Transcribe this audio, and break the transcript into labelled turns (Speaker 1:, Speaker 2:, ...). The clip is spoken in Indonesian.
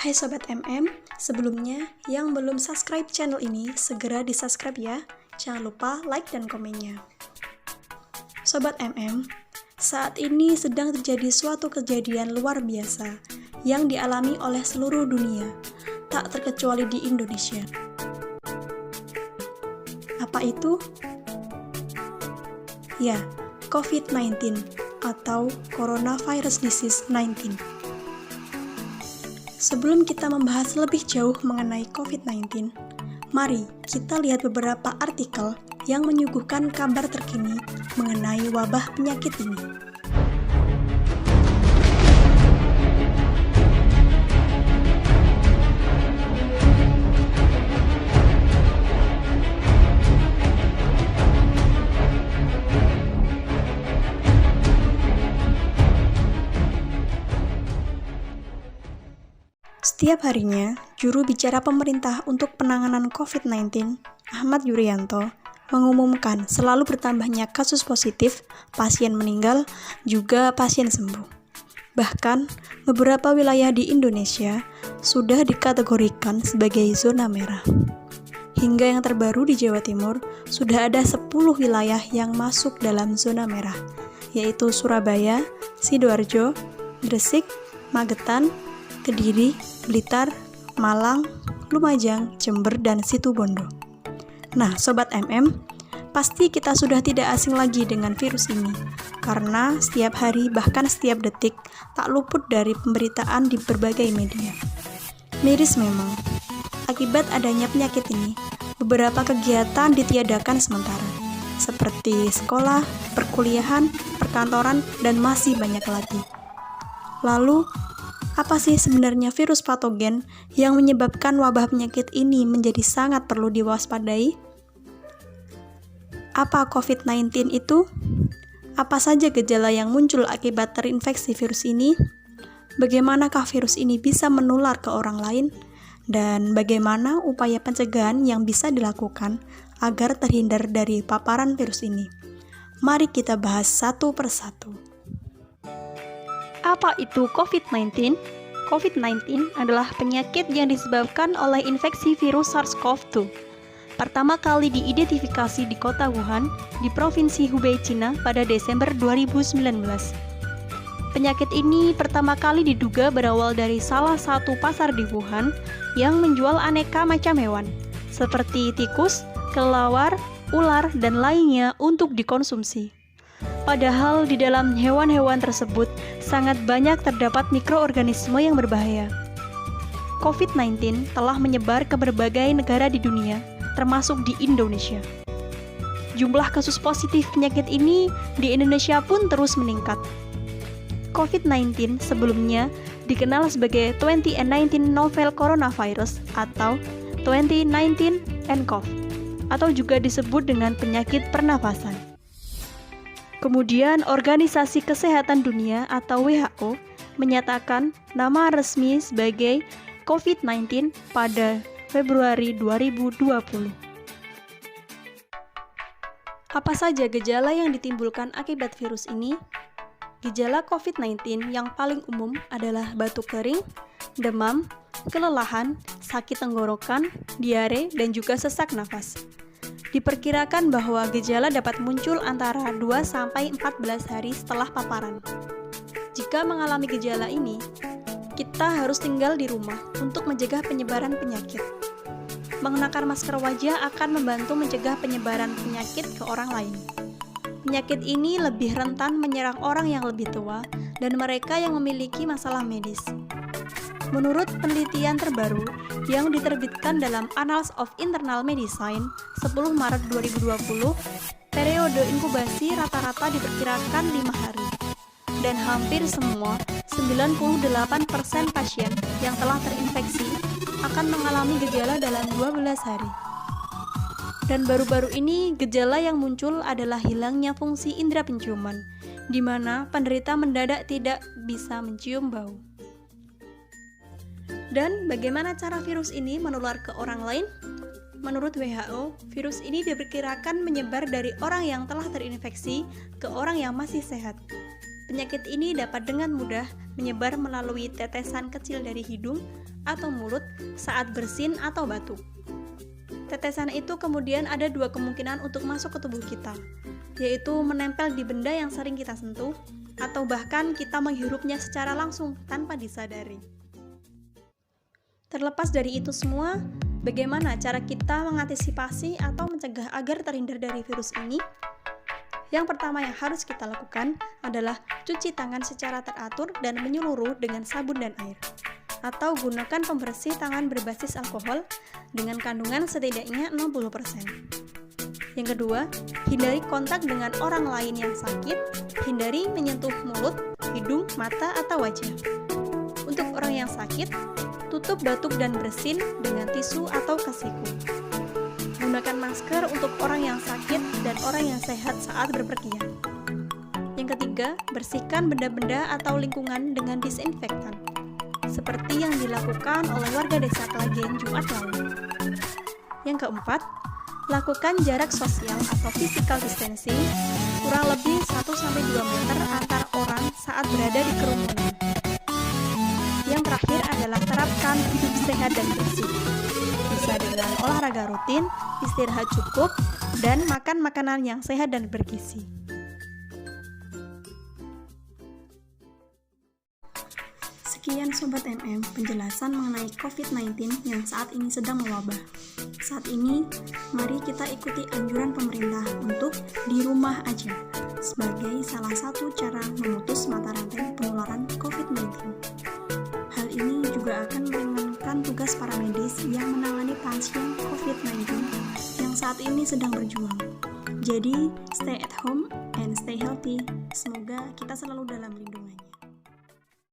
Speaker 1: Hai Sobat MM, sebelumnya yang belum subscribe channel ini, segera di-subscribe ya. Jangan lupa like dan komennya. Sobat MM, saat ini sedang terjadi suatu kejadian luar biasa yang dialami oleh seluruh dunia, tak terkecuali di Indonesia. Apa itu? Ya, COVID-19 atau Coronavirus Disease 19. Sebelum kita membahas lebih jauh mengenai COVID-19, mari kita lihat beberapa artikel yang menyuguhkan kabar terkini mengenai wabah penyakit ini. Setiap harinya, juru bicara pemerintah untuk penanganan COVID-19, Ahmad Yuryanto, mengumumkan selalu bertambahnya kasus positif, pasien meninggal, juga pasien sembuh. Bahkan, beberapa wilayah di Indonesia sudah dikategorikan sebagai zona merah. Hingga yang terbaru di Jawa Timur, sudah ada 10 wilayah yang masuk dalam zona merah, yaitu Surabaya, Sidoarjo, Gresik, Magetan, Kediri, Blitar, Malang, Lumajang, Jember, dan Situbondo. Nah, Sobat MM, pasti kita sudah tidak asing lagi dengan virus ini, karena setiap hari bahkan setiap detik tak luput dari pemberitaan di berbagai media. Miris memang, akibat adanya penyakit ini, beberapa kegiatan ditiadakan sementara, seperti sekolah, perkuliahan, perkantoran, dan masih banyak lagi. Lalu, apa sih sebenarnya virus patogen yang menyebabkan wabah penyakit ini menjadi sangat perlu diwaspadai? Apa COVID-19 itu? Apa saja gejala yang muncul akibat terinfeksi virus ini? Bagaimanakah virus ini bisa menular ke orang lain? Dan bagaimana upaya pencegahan yang bisa dilakukan agar terhindar dari paparan virus ini? Mari kita bahas satu persatu. Apa itu COVID-19? COVID-19 adalah penyakit yang disebabkan oleh infeksi virus SARS-CoV-2. Pertama kali diidentifikasi di kota Wuhan, di Provinsi Hubei, Cina pada Desember 2019. Penyakit ini pertama kali diduga berawal dari salah satu pasar di Wuhan yang menjual aneka macam hewan, seperti tikus, kelelawar, ular, dan lainnya untuk dikonsumsi. Padahal di dalam hewan-hewan tersebut sangat banyak terdapat mikroorganisme yang berbahaya. COVID-19 telah menyebar ke berbagai negara di dunia, termasuk di Indonesia. Jumlah kasus positif penyakit ini di Indonesia pun terus meningkat. COVID-19 sebelumnya dikenal sebagai 2019 Novel Coronavirus atau 2019 nCoV, atau juga disebut dengan penyakit pernafasan. Kemudian, Organisasi Kesehatan Dunia atau WHO menyatakan nama resmi sebagai COVID-19 pada Februari 2020. Apa saja gejala yang ditimbulkan akibat virus ini? Gejala COVID-19 yang paling umum adalah batuk kering, demam, kelelahan, sakit tenggorokan, diare, dan juga sesak nafas. Diperkirakan bahwa gejala dapat muncul antara 2-14 hari setelah paparan. Jika mengalami gejala ini, kita harus tinggal di rumah untuk mencegah penyebaran penyakit. Mengenakan masker wajah akan membantu mencegah penyebaran penyakit ke orang lain. Penyakit ini lebih rentan menyerang orang yang lebih tua dan mereka yang memiliki masalah medis. Menurut penelitian terbaru yang diterbitkan dalam Annals of Internal Medicine 10 Maret 2020, periode inkubasi rata-rata diperkirakan 5 hari. Dan hampir semua, 98% pasien yang telah terinfeksi akan mengalami gejala dalam 12 hari. Dan baru-baru ini, gejala yang muncul adalah hilangnya fungsi indera penciuman, di mana penderita mendadak tidak bisa mencium bau. Dan bagaimana cara virus ini menular ke orang lain? Menurut WHO, virus ini diperkirakan menyebar dari orang yang telah terinfeksi ke orang yang masih sehat. Penyakit ini dapat dengan mudah menyebar melalui tetesan kecil dari hidung atau mulut saat bersin atau batuk. Tetesan itu kemudian ada dua kemungkinan untuk masuk ke tubuh kita, yaitu menempel di benda yang sering kita sentuh, atau bahkan kita menghirupnya secara langsung tanpa disadari. Terlepas dari itu semua, bagaimana cara kita mengantisipasi atau mencegah agar terhindar dari virus ini? Yang pertama yang harus kita lakukan adalah cuci tangan secara teratur dan menyeluruh dengan sabun dan air, atau gunakan pembersih tangan berbasis alkohol dengan kandungan setidaknya 60%. Yang kedua, hindari kontak dengan orang lain yang sakit, hindari menyentuh mulut, hidung, mata, atau wajah. Untuk orang yang sakit, tutup batuk dan bersin dengan tisu atau kesiku. Gunakan masker untuk orang yang sakit dan orang yang sehat saat berpergian. Yang ketiga, bersihkan benda-benda atau lingkungan dengan disinfektan, seperti yang dilakukan oleh warga desa Klagen Jumat lalu. Yang keempat, lakukan jarak sosial atau physical distancing kurang lebih 1-2 meter antar orang saat berada di kerumunan. Yang terakhir adalah terapkan hidup sehat dan bersih. Bisa dengan olahraga rutin, istirahat cukup, dan makan makanan yang sehat dan bergizi. Sekian Sobat MM, penjelasan mengenai COVID-19 yang saat ini sedang mewabah. Saat ini, mari kita ikuti anjuran pemerintah untuk di rumah aja, sebagai salah satu cara memutus mata rantai penularan COVID-19. Hal ini juga akan meringankan tugas para medis yang menangani pasien COVID-19 yang saat ini sedang berjuang. Jadi, stay at home and stay healthy. Semoga kita selalu dalam lindungan